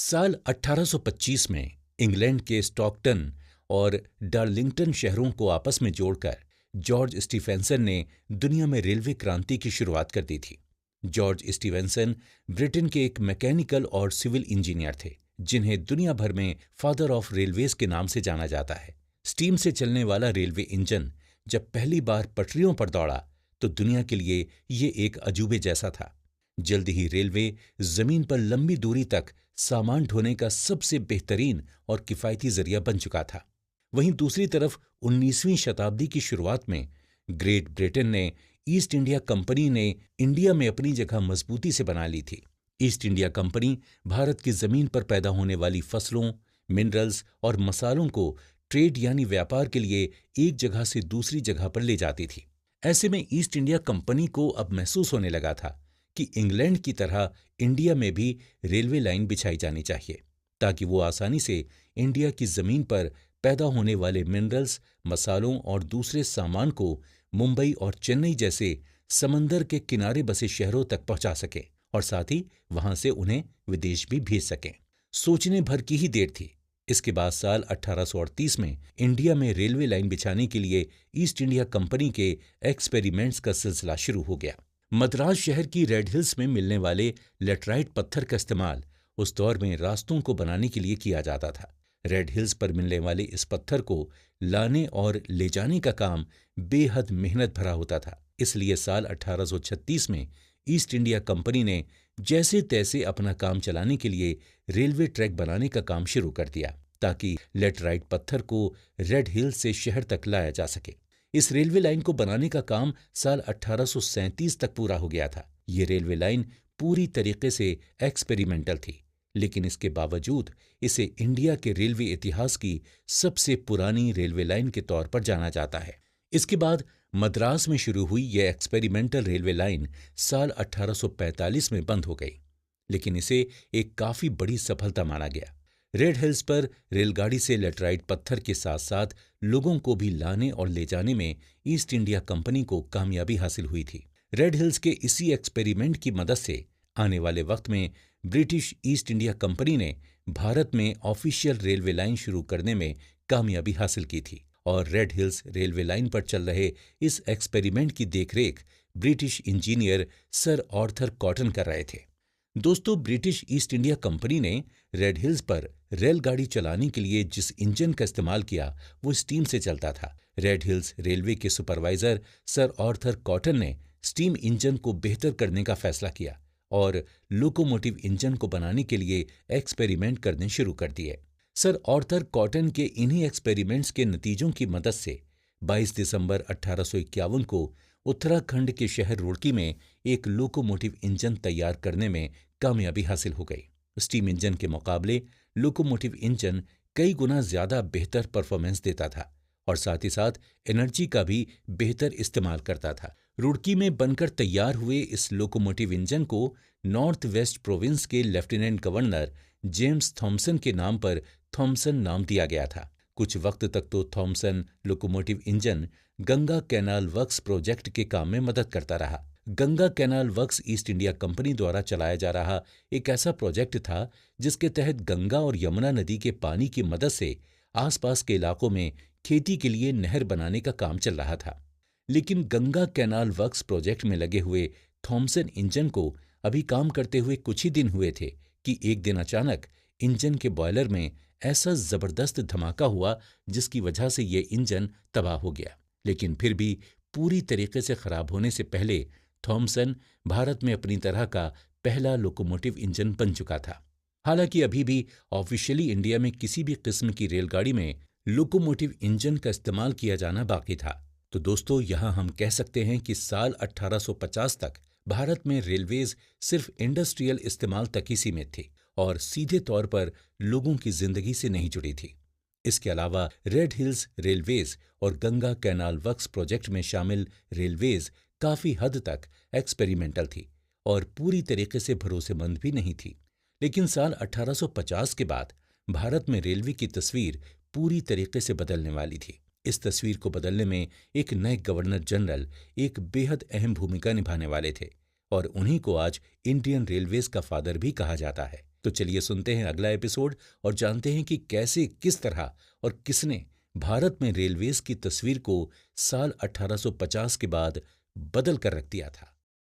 साल 1825 में इंग्लैंड के स्टॉकटन और डार्लिंगटन शहरों को आपस में जोड़कर जॉर्ज स्टीफेंसन ने दुनिया में रेलवे क्रांति की शुरुआत कर दी थी। जॉर्ज स्टीफेंसन ब्रिटेन के एक मैकेनिकल और सिविल इंजीनियर थे, जिन्हें दुनिया भर में फादर ऑफ रेलवेज के नाम से जाना जाता है। स्टीम से चलने वाला रेलवे इंजन जब पहली बार पटरियों पर दौड़ा तो दुनिया के लिए ये एक अजूबे जैसा था। जल्दी ही रेलवे जमीन पर लंबी दूरी तक सामान ढोने का सबसे बेहतरीन और किफायती जरिया बन चुका था। वहीं दूसरी तरफ 19वीं शताब्दी की शुरुआत में ग्रेट ब्रिटेन ने ईस्ट इंडिया कंपनी ने इंडिया में अपनी जगह मजबूती से बना ली थी। ईस्ट इंडिया कंपनी भारत की जमीन पर पैदा होने वाली फसलों, मिनरल्स और मसालों को ट्रेड यानी व्यापार के लिए एक जगह से दूसरी जगह पर ले जाती थी। ऐसे में ईस्ट इंडिया कंपनी को अब महसूस होने लगा था कि इंग्लैंड की तरह इंडिया में भी रेलवे लाइन बिछाई जानी चाहिए, ताकि वो आसानी से इंडिया की जमीन पर पैदा होने वाले मिनरल्स, मसालों और दूसरे सामान को मुंबई और चेन्नई जैसे समंदर के किनारे बसे शहरों तक पहुंचा सके और साथ ही वहां से उन्हें विदेश भी भेज सकें। सोचने भर की ही देर थी। इसके बाद साल 1838 में इंडिया में रेलवे लाइन बिछाने के लिए ईस्ट इंडिया कंपनी के एक्सपेरिमेंट्स का सिलसिला शुरू हो गया। मद्रास शहर की रेड हिल्स में मिलने वाले लेटराइट पत्थर का इस्तेमाल उस दौर में रास्तों को बनाने के लिए किया जाता था। रेड हिल्स पर मिलने वाले इस पत्थर को लाने और ले जाने का काम बेहद मेहनत भरा होता था। इसलिए साल 1836 में ईस्ट इंडिया कंपनी ने जैसे तैसे अपना काम चलाने के लिए रेलवे ट्रैक बनाने का काम शुरू कर दिया, ताकि लेटराइट पत्थर को रेड हिल्स से शहर तक लाया जा सके। इस रेलवे लाइन को बनाने का काम साल 1837 तक पूरा हो गया था। ये रेलवे लाइन पूरी तरीके से एक्सपेरिमेंटल थी, लेकिन इसके बावजूद इसे इंडिया के रेलवे इतिहास की सबसे पुरानी रेलवे लाइन के तौर पर जाना जाता है। इसके बाद मद्रास में शुरू हुई यह एक्सपेरिमेंटल रेलवे लाइन साल 1845 में बंद हो गई, लेकिन इसे एक काफी बड़ी सफलता माना गया। रेड हिल्स पर रेलगाड़ी से लेटराइट पत्थर के साथ साथ लोगों को भी लाने और ले जाने में ईस्ट इंडिया कंपनी को कामयाबी हासिल हुई थी। रेड हिल्स के इसी एक्सपेरिमेंट की मदद से आने वाले वक्त में ब्रिटिश ईस्ट इंडिया कंपनी ने भारत में ऑफिशियल रेलवे लाइन शुरू करने में कामयाबी हासिल की थी और रेड हिल्स रेलवे लाइन पर चल रहे इस एक्सपेरिमेंट की देखरेख British engineer sir Arthur cotton कर रहे थे। दोस्तों, ब्रिटिश ईस्ट इंडिया कंपनी ने रेड हिल्स पर रेलगाड़ी चलाने के लिए जिस इंजन का इस्तेमाल किया वो स्टीम से चलता था। रेड हिल्स रेलवे के सुपरवाइजर सर आर्थर कॉटन ने स्टीम इंजन को बेहतर करने का फैसला किया और लोकोमोटिव इंजन को बनाने के लिए एक्सपेरिमेंट करने शुरू कर दिए। सर आर्थर कॉटन के इन्हीं एक्सपेरिमेंट्स के नतीजों की मदद से 22 दिसंबर 1851 को उत्तराखंड के शहर रुड़की में एक लोकोमोटिव इंजन तैयार करने में कामयाबी हासिल हो गई। स्टीम इंजन के मुकाबले लोकोमोटिव इंजन कई गुना ज्यादा बेहतर परफॉर्मेंस देता था और साथ ही साथ एनर्जी का भी बेहतर इस्तेमाल करता था। रुड़की में बनकर तैयार हुए इस लोकोमोटिव इंजन को नॉर्थ वेस्ट प्रोविंस के लेफ्टिनेंट गवर्नर जेम्स थॉमसन के नाम पर थॉमसन नाम दिया गया था। कुछ वक्त तक तो Thomson locomotive engine Ganga canal works project के काम में मदद करता रहा। Ganga canal works East India company द्वारा चलाया जा रहा एक ऐसा प्रोजेक्ट था जिसके तहत गंगा और यमुना नदी के पानी की मदद से आसपास के इलाकों में खेती के लिए नहर बनाने का काम चल रहा था। लेकिन गंगा कैनाल वर्क्स प्रोजेक्ट में लगे हुए थॉमसन इंजन को अभी काम करते हुए कुछ ही दिन हुए थे कि एक दिन अचानक इंजन के बॉयलर में ऐसा जबरदस्त धमाका हुआ जिसकी वजह से ये इंजन तबाह हो गया। लेकिन फिर भी पूरी तरीके से खराब होने से पहले थॉमसन भारत में अपनी तरह का पहला लोकोमोटिव इंजन बन चुका था। हालांकि अभी भी ऑफिशियली इंडिया में किसी भी किस्म की रेलगाड़ी में लोकोमोटिव इंजन का इस्तेमाल किया जाना बाकी था। तो दोस्तों, यहाँ हम कह सकते हैं कि साल 1850 तक भारत में रेलवेज सिर्फ इंडस्ट्रियल इस्तेमाल तक ही सीमित थी और सीधे तौर पर लोगों की जिंदगी से नहीं जुड़ी थी। इसके अलावा रेड हिल्स रेलवेज और गंगा कैनाल वर्क्स प्रोजेक्ट में शामिल रेलवेज काफी हद तक एक्सपेरिमेंटल थी और पूरी तरीके से भरोसेमंद भी नहीं थी। लेकिन साल 1850 के बाद भारत में रेलवे की तस्वीर पूरी तरीके से बदलने वाली थी। इस तस्वीर को बदलने में एक नए गवर्नर जनरल एक बेहद अहम भूमिका निभाने वाले थे और उन्हीं को आज इंडियन रेलवेज का फादर भी कहा जाता है। तो चलिए सुनते हैं अगला एपिसोड और जानते हैं कि कैसे, किस तरह और किसने भारत में रेलवेज की तस्वीर को साल 1850 के बाद बदल कर रख दिया था।